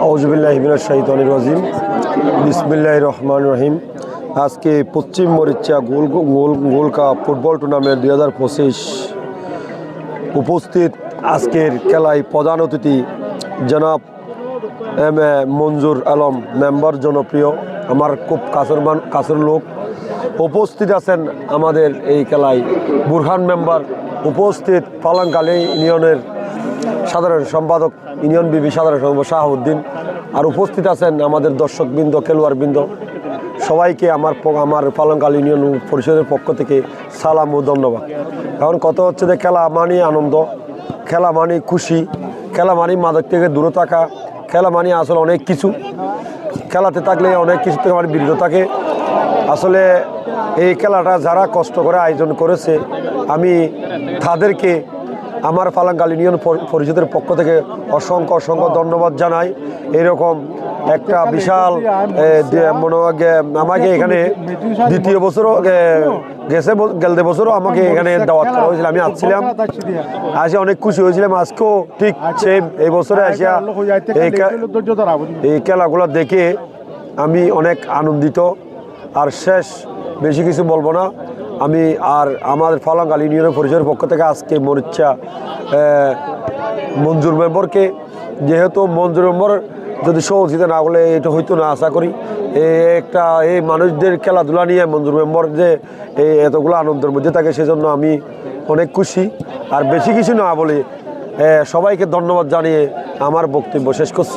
আউযুবিল্লাহি মিনাশ শাইতানির রাজিম। বিসমিল্লাহির রহমানির রহিম। আজকে পশ্চিম মরিচা গোল্ড কাপ ফুটবল টুর্নামেন্ট 2025 উপস্থিত আজকের খেলায় প্রধান অতিথি জনাব M A Manjur Alam member, জনপ্রিয়, আমার খুব কাছের লোক। উপস্থিত আছেন আমাদের এই খেলায় বুরহান মেম্বার, উপস্থিত পালাংকালী ইউনিয়নের সাধারণ সম্পাদক, ইউনিয়ন বিবি সাধারণ সম্পাদক শাহাবুদ্দিন, আর উপস্থিত আছেন আমাদের দর্শকবৃন্দ, খেলোয়াড়বৃন্দ। সবাইকে আমার পালাংকালী ইউনিয়ন পরিষদের পক্ষ থেকে সালাম ও ধন্যবাদ। এখন কথা হচ্ছে যে খেলা মানে আনন্দ, খেলা মানে খুশি, খেলা মানে মাদক থেকে দূরে থাকা, খেলা মানে আসলে অনেক কিছু। খেলাতে থাকলে অনেক কিছু থেকে মানে বিরত থাকে। আসলে এই খেলাটা যারা কষ্ট করে আয়োজন করেছে, আমি তাদেরকে আমার পালাংকালী ইউনিয়ন পরিষদের পক্ষ থেকে অসংখ্য ধন্যবাদ জানাই। এরকম একটা বিশাল আমাকে এখানে দ্বিতীয় বছরও গেলতে বছরও আমাকে এখানে দাওয়াত করা হয়েছিল। আমি আসছিলাম, আসে অনেক খুশি হয়েছিলাম। আজকেও ঠিক সেম এই বছরে আসিয়া এই খেলাগুলো দেখে আমি অনেক আনন্দিত। আর শেষ বেশি কিছু বলবো না আমি। আর আমাদের পালাংকালী ইউনিয়নের পরিষদের পক্ষ থেকে আজকে মরিচা মঞ্জুর মেম্বরকে, যেহেতু মঞ্জুর মেম্বর যদি সহযোগিতা না হলে এটা হয়তো না, আশা করি এই মানুষদের খেলাধুলা নিয়ে মঞ্জুর মেম্বর যে এতগুলো আনন্দের মধ্যে থাকে, সেজন্য আমি অনেক খুশি। আর বেশি কিছু না বলে সবাইকে ধন্যবাদ জানিয়ে আমার বক্তব্য শেষ করছি।